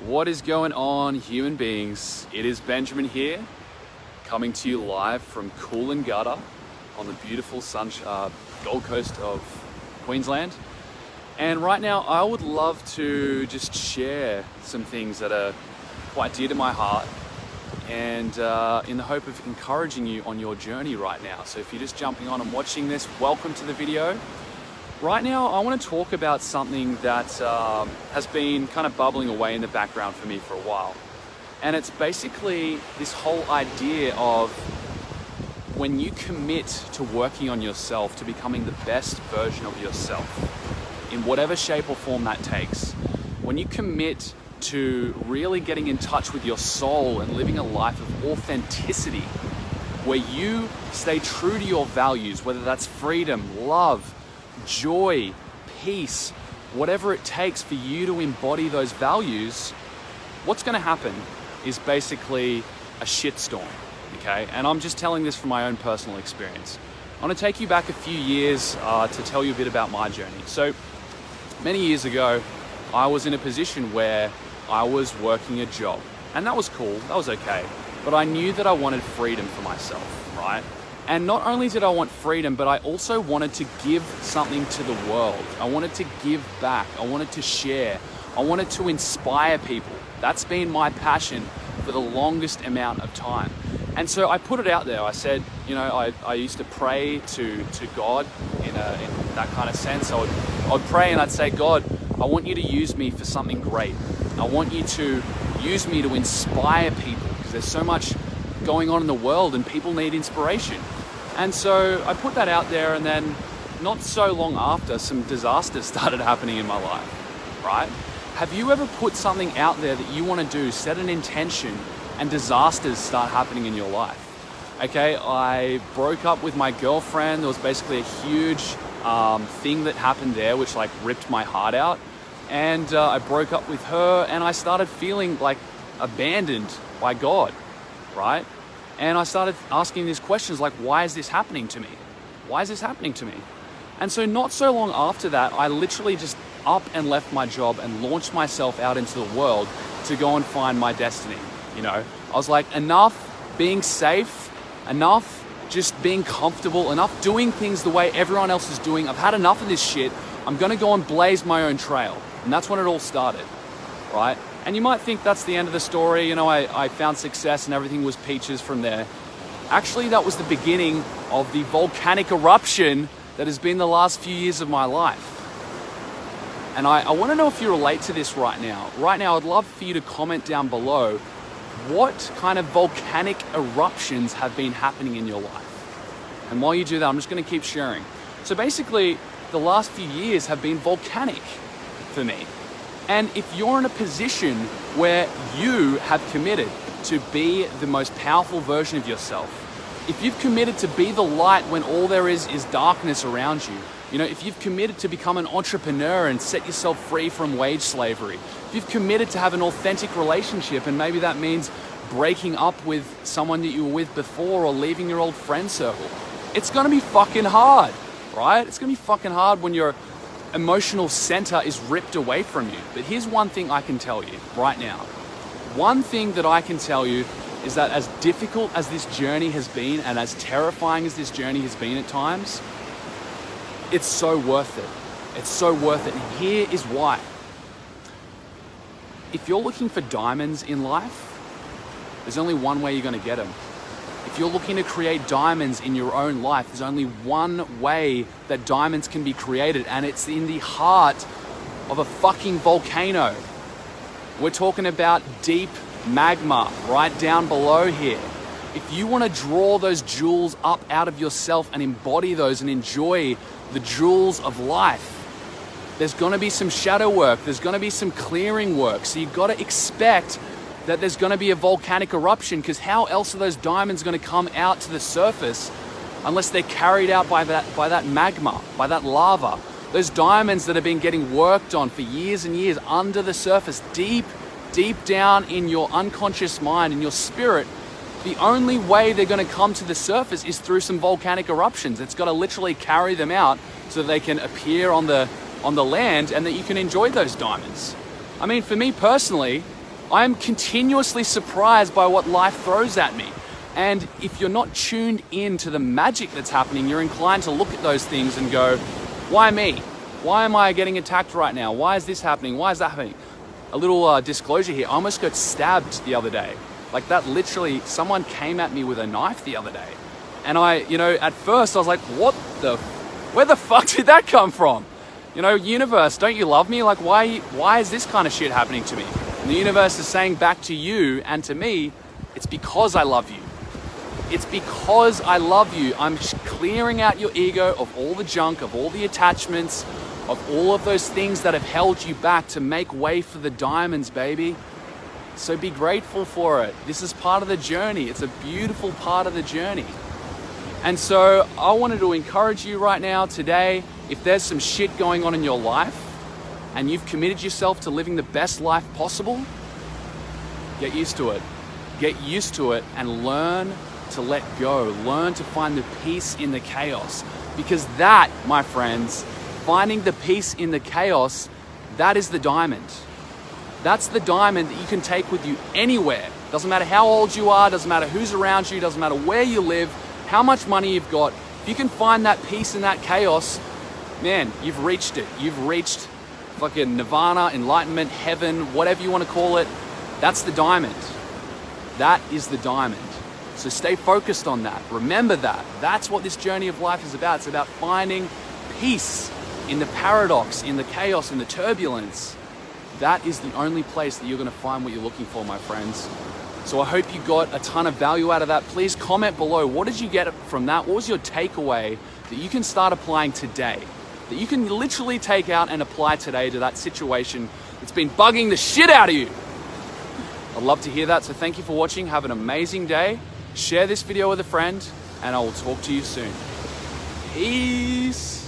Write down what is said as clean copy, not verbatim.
What is going on, human beings? It is Benjamin here, coming to you live from Coolangatta on the beautiful Gold Coast of Queensland. And right now I would love to just share some things that are quite dear to my heart, and in the hope of encouraging you on your journey right now. So if you're just jumping on and watching this, welcome to the video. Right now I want to talk about something that has been kind of bubbling away in the background for me for a while. And it's basically this whole idea of when you commit to working on yourself, to becoming the best version of yourself, in whatever shape or form that takes, when you commit to really getting in touch with your soul and living a life of authenticity, where you stay true to your values, whether that's freedom, love, joy, peace, whatever it takes for you to embody those values, what's going to happen is basically a shitstorm, okay? And I'm just telling this from my own personal experience. I want to take you back a few years to tell you a bit about my journey. So many years ago, I was in a position where I was working a job, and that was cool, that was okay, but I knew that I wanted freedom for myself, right? And not only did I want freedom, but I also wanted to give something to the world. I wanted to give back, I wanted to share, I wanted to inspire people. That's been my passion for the longest amount of time. And so I put it out there. I said, you know, I used to pray to God in that kind of sense. I'd pray and I'd say, God, I want you to use me for something great. I want you to use me to inspire people, because there's so much going on in the world and people need inspiration. And so I put that out there, and then not so long after, some disasters started happening in my life, right? Have you ever put something out there that you want to do, set an intention, and disasters start happening in your life? Okay, I broke up with my girlfriend. There was basically a huge thing that happened there which like ripped my heart out. And I broke up with her, and I started feeling like abandoned by God, right? And I started asking these questions like, why is this happening to me? Why is this happening to me? And so not so long after that, I literally just up and left my job and launched myself out into the world to go and find my destiny. You know, I was like, enough being safe, enough just being comfortable, enough doing things the way everyone else is doing. I've had enough of this shit. I'm gonna go and blaze my own trail. And that's when it all started, right? And you might think that's the end of the story. You know, I found success and everything was peaches from there. Actually, that was the beginning of the volcanic eruption that has been the last few years of my life. And I want to know if you relate to this right now. Right now, I'd love for you to comment down below what kind of volcanic eruptions have been happening in your life. And while you do that, I'm just going to keep sharing. So basically, the last few years have been volcanic for me. And if you're in a position where you have committed to be the most powerful version of yourself, if you've committed to be the light when all there is darkness around you, you know, if you've committed to become an entrepreneur and set yourself free from wage slavery, if you've committed to have an authentic relationship, and maybe that means breaking up with someone that you were with before or leaving your old friend circle, it's gonna be fucking hard, right? It's gonna be fucking hard when your emotional center is ripped away from you. But here's one thing I can tell you right now. One thing that I can tell you is that as difficult as this journey has been, and as terrifying as this journey has been at times, it's so worth it. It's so worth it. And here is why. If you're looking for diamonds in life, there's only one way you're going to get them. If you're looking to create diamonds in your own life, there's only one way that diamonds can be created, and it's in the heart of a fucking volcano. We're talking about deep magma right down below here. If you want to draw those jewels up out of yourself and embody those and enjoy the jewels of life, there's going to be some shadow work, there's going to be some clearing work. So you've got to expect that there's going to be a volcanic eruption, because how else are those diamonds going to come out to the surface unless they're carried out by that magma, by that lava? Those diamonds that have been getting worked on for years and years under the surface, deep down in your unconscious mind, in your spirit, the only way they're going to come to the surface is through some volcanic eruptions. It's got to literally carry them out so they can appear on the land and that you can enjoy those diamonds. I mean, for me personally, I'm continuously surprised by what life throws at me. And if you're not tuned in to the magic that's happening, you're inclined to look at those things and go, why me? Why am I getting attacked right now? Why is this happening? Why is that happening? A little disclosure here, I almost got stabbed the other day. Like that, literally, someone came at me with a knife the other day. And at first I was like, where the fuck did that come from? Universe, don't you love me? Like, why is this kind of shit happening to me? And the universe is saying back to you and to me, it's because I love you. It's because I love you. I'm clearing out your ego of all the junk, of all the attachments, of all of those things that have held you back to make way for the diamonds, baby. So be grateful for it. This is part of the journey. It's a beautiful part of the journey. And so I wanted to encourage you right now today, if there's some shit going on in your life and you've committed yourself to living the best life possible, get used to it. Get used to it and learn to let go. Learn to find the peace in the chaos. Because that, my friends, finding the peace in the chaos, that is the diamond. That's the diamond that you can take with you anywhere. Doesn't matter how old you are, doesn't matter who's around you, doesn't matter where you live, how much money you've got. If you can find that peace in that chaos, man, you've reached it. You've reached fucking nirvana, enlightenment, heaven, whatever you want to call it. That's the diamond. That is the diamond. So stay focused on that. Remember that. That's what this journey of life is about. It's about finding peace in the paradox, in the chaos, in the turbulence. That is the only place that you're going to find what you're looking for, my friends. So I hope you got a ton of value out of that. Please comment below. What did you get from that? What was your takeaway that you can start applying today? That you can literally take out and apply today to that situation that's been bugging the shit out of you? I'd love to hear that. So thank you for watching. Have an amazing day. Share this video with a friend, and I will talk to you soon. Peace.